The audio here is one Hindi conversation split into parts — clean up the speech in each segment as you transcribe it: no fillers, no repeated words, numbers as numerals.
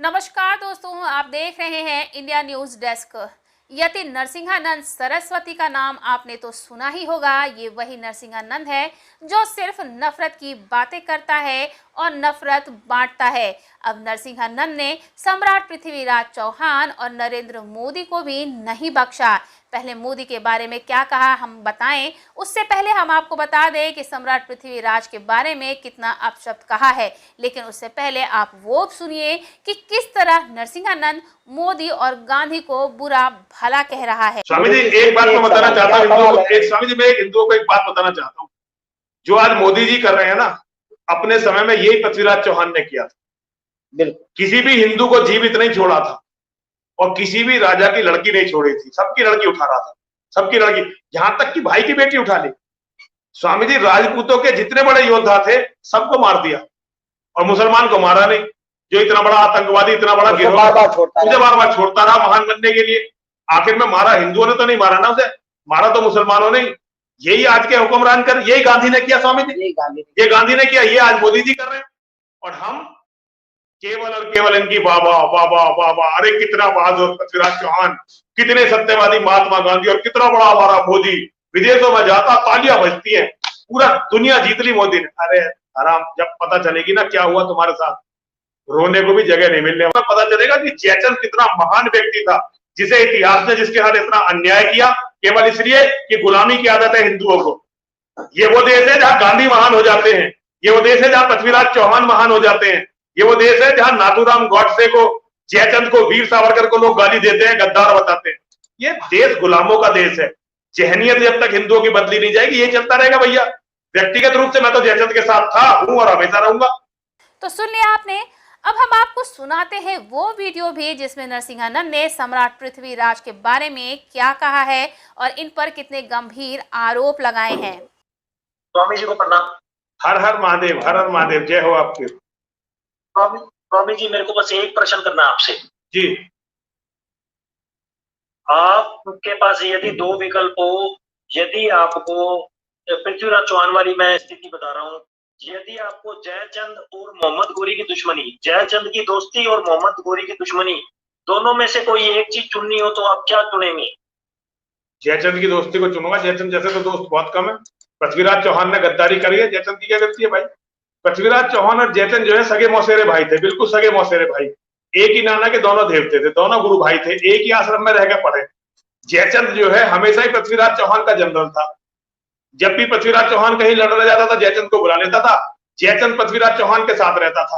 नमस्कार दोस्तों, आप देख रहे हैं इंडिया न्यूज डेस्क। यति नरसिंहानंद सरस्वती का नाम आपने तो सुना ही होगा। ये वही नरसिंहानंद है जो सिर्फ नफरत की बातें करता है और नफरत बांटता है। अब नरसिंहानंद ने सम्राट पृथ्वीराज चौहान और नरेंद्र मोदी को भी नहीं बख्शा। पहले मोदी के बारे में क्या कहा हम बताएं, उससे पहले हम आपको बता दें कि सम्राट पृथ्वीराज के बारे में कितना अपशब्द कहा है। लेकिन उससे पहले आप वो सुनिए कि किस तरह नरसिंहानंद मोदी और गांधी को बुरा भला कह रहा है। स्वामी जी, एक बात मैं बताना चाहता हूँ। स्वामी जी, मैं हिंदुओं को एक बात बताना चाहता हूँ। जो आज मोदी जी कर रहे हैं ना, अपने समय में यही पृथ्वीराज चौहान ने किया था। बिल्कुल, किसी भी हिंदू को जीवित नहीं छोड़ा था और किसी भी राजा की लड़की नहीं छोड़ी थी। सबकी लड़की उठा रहा था, सबकी लड़की, यहां तक कि भाई की बेटी उठा ली। स्वामी जी, राजपूतों के जितने बड़े योद्धा थे सबको मार दिया और मुसलमान को मारा नहीं। जो इतना बड़ा आतंकवादी, इतना बड़ा गिरोह मुझे बार बार छोड़ता रहा महान बनने के लिए। आखिर में मारा हिंदुओं ने तो नहीं मारा ना उसे, मारा तो मुसलमानों ने। यही आज के हुक्मरान कर, यही गांधी ने किया। स्वामी जी, ये गांधी ने किया, ये आज मोदी जी कर रहे हैं। और हम केवल और केवल इनकी बाबा बाबा बाबा, अरे कितना बहादुर पृथ्वीराज चौहान, कितने सत्यवादी महात्मा गांधी, और कितना बड़ा हमारा मोदी। विदेशों में जाता तालियां बजती है, पूरा दुनिया जीत ली मोदी ने। अरे आराम, जब पता चलेगी ना क्या हुआ तुम्हारे साथ, रोने को भी जगह नहीं मिलने वाला। पता चलेगा कि जयचंद कितना महान व्यक्ति था, जिसे इतिहास ने जिसके साथ इतना अन्याय किया केवल इसलिए कि गुलामी की आदत है हिंदुओं को। ये वो देश है जहां गांधी महान हो जाते हैं, ये वो देश है जहां पृथ्वीराज चौहान महान हो जाते हैं, ये वो देश है जहां नाथूराम गॉडसे को, जयचंद को, वीर सावरकर को लोग गाली देते हैं, गद्दार बताते हैं। ये देश गुलामों का देश है। जहनियत जब तक हिंदुओं की बदली नहीं जाएगी ये चलता रहेगा भैया। व्यक्तिगत रूप से मैं तो जयचंद के साथ था, हूं और हमेशा रहूंगा। तो सुन लिया आपने। अब हम आपको सुनाते हैं वो वीडियो भी जिसमें नरसिंहानंद ने सम्राट पृथ्वीराज के बारे में क्या कहा है और इन पर कितने गंभीर आरोप लगाए हैं। स्वामी जी को प्रणाम। हर हर महादेव, हर हर महादेव, जय हो आपकी। स्वामी जी, मेरे को बस एक प्रश्न करना है आपसे जी। आपके पास यदि दो विकल्प हो, यदि आपको पृथ्वीराज चौहान वाली मैं स्थिति बता रहा हूँ, यदि आपको जयचंद और मोहम्मद गोरी की दुश्मनी, जयचंद की दोस्ती और मोहम्मद गोरी की दुश्मनी, दोनों में से कोई एक चीज चुननी हो तो आप क्या चुनेंगे? जयचंद की दोस्ती को चुनूंगा। जयचंद जैसे तो दोस्त बहुत कम है। पृथ्वीराज चौहान ने गद्दारी करी है, जयचंद की क्या गलती है भाई? पृथ्वीराज चौहान और जयचंद जो है सगे मौसेरे भाई थे, बिल्कुल सगे मौसेरे भाई। एक ही नाना के दोनों देवते थे, दोनों गुरु भाई थे, एक ही आश्रम में रह के पढ़े। जयचंद जो है हमेशा ही पृथ्वीराज चौहान का जनरल था। जब भी पृथ्वीराज चौहान कहीं लड़ने जाता था जयचंद को बुला लेता था। जयचंद पृथ्वीराज चौहान के साथ रहता था।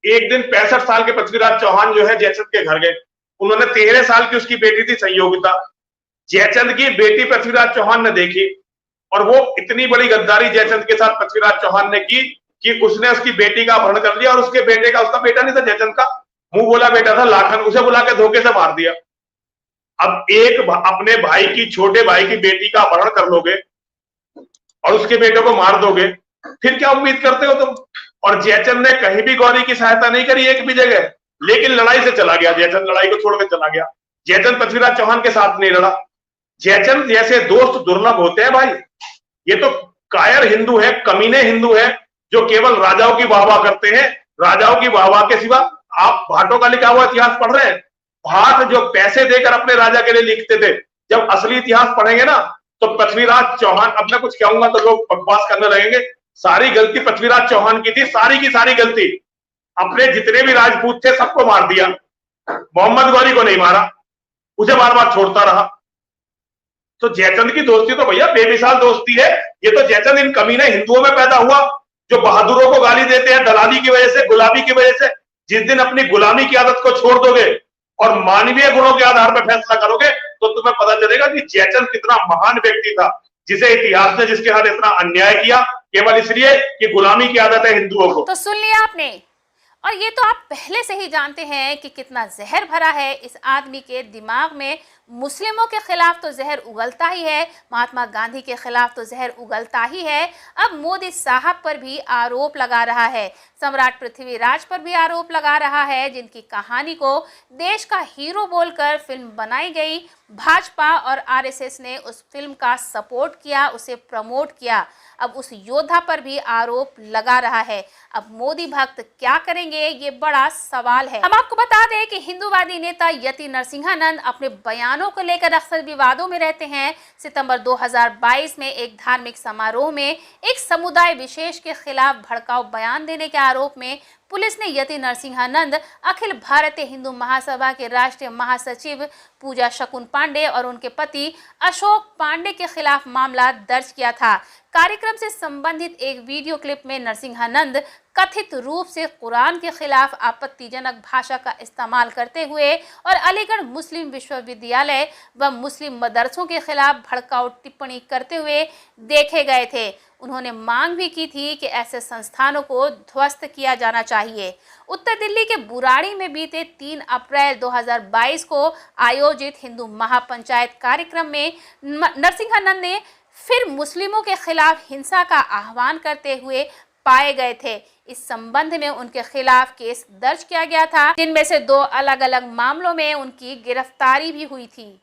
एक दिन 65 साल के पृथ्वीराज चौहान जो है जयचंद के घर गए। उन्होंने 13 साल की उसकी बेटी थी संयोगिता, जयचंद की बेटी पृथ्वीराज चौहान ने देखी और वो इतनी बड़ी गद्दारी जयचंद के साथ पृथ्वीराज चौहान ने की कि उसने उसकी बेटी का अपहरण कर लिया और उसके बेटे का, उसका बेटा नहीं था जयचंद का, मुंह बोला बेटा था लाखन, उसे बुला के धोखे से मार दिया। अब एक अपने भाई की, छोटे भाई की बेटी का अपहरण कर लोगे और उसके बेटे को मार दोगे, फिर क्या उम्मीद करते हो तुम? और जयचंद ने कहीं भी गौरी की सहायता नहीं करी एक भी जगह, लेकिन लड़ाई से चला गया जयचंद, लड़ाई को छोड़कर चला गया। जयचंद पृथ्वीराज चौहान के साथ नहीं लड़ा। जयचंद जैसे दोस्त दुर्लभ होते हैं भाई। ये तो कायर हिंदू है, कमीने हिंदू है, जो केवल राजाओं की वाहवाह करते हैं। राजाओं की वाहवाह के सिवा आप भाटों का लिखा हुआ इतिहास पढ़ रहे हैं? भाट जो पैसे देकर अपने राजा के लिए लिखते थे, जब असली इतिहास पढ़ेंगे ना तो पृथ्वीराज चौहान, अब मैं कुछ कहूंगा तो लोग बकवास करने लगेंगे, सारी गलती पृथ्वीराज चौहान की थी, सारी की सारी गलती। अपने जितने भी राजपूत थे सबको मार दिया, मोहम्मद गौरी को नहीं मारा, उसे बार बार छोड़ता रहा। तो जयचंद की दोस्ती तो भैया बेमिसाल दोस्ती है। ये तो जयचंद इन कमीने हिंदुओं में पैदा हुआ जो बहादुरों को गाली देते हैं दलाली की वजह से, गुलामी की वजह से। जिस दिन अपनी गुलामी की आदत को छोड़ दोगे और मानवीय गुणों के आधार पर फैसला करोगे तो तुम्हें पता चलेगा कि जयचंद कितना महान व्यक्ति था, जिसे इतिहास ने जिसके साथ इतना अन्याय किया केवल इसलिए कि गुलामी की आदत है हिंदुओं को। तो सुन लिया आपने। और ये तो आप पहले से ही जानते हैं कि कितना जहर भरा है इस आदमी के दिमाग में। मुस्लिमों के खिलाफ तो जहर उगलता ही है, महात्मा गांधी के खिलाफ तो जहर उगलता ही है। अब मोदी साहब पर भी आरोप लगा रहा है, सम्राट पृथ्वीराज पर भी आरोप लगा रहा है, जिनकी कहानी को देश का हीरो बोलकर फिल्म बनाई गई। भाजपा और आरएसएस ने उस फिल्म का सपोर्ट किया, उसे प्रमोट किया। अब उस योद्धा पर भी आरोप लगा रहा है। अब मोदी भक्त क्या करेंगे, ये बड़ा सवाल है। हम आपको बता दें कि हिंदूवादी नेता यति नरसिंहानंद अपने बयानों को लेकर अक्सर विवादों में रहते हैं। सितंबर 2022 में एक धार्मिक समारोह में एक समुदाय विशेष के खिलाफ भड़काऊ बयान देने के आरोप में पुलिस ने यति नरसिंहानंद, अखिल भारतीय हिंदू महासभा के राष्ट्रीय महासचिव पूजा शकुन पांडे और उनके पति अशोक पांडे के खिलाफ मामला दर्ज किया था। कार्यक्रम से संबंधित एक वीडियो क्लिप में नरसिंहानंद कथित रूप से कुरान के खिलाफ आपत्तिजनक भाषा का इस्तेमाल करते हुए और अलीगढ़ मुस्लिम विश्वविद्यालय व मुस्लिम मदरसों के खिलाफ भड़काऊ टिप्पणी करते हुए देखे गए थे। उन्होंने मांग भी की थी कि ऐसे संस्थानों को ध्वस्त किया जाना चाहिए। उत्तर दिल्ली के बुराड़ी में बीते 3 अप्रैल 2022 को आयोजित हिंदू महापंचायत कार्यक्रम में नरसिंहानंद ने फिर मुस्लिमों के खिलाफ हिंसा का आह्वान करते हुए पाए गए थे। इस संबंध में उनके खिलाफ केस दर्ज किया गया था, जिनमें से 2 अलग अलग मामलों में उनकी गिरफ्तारी भी हुई थी।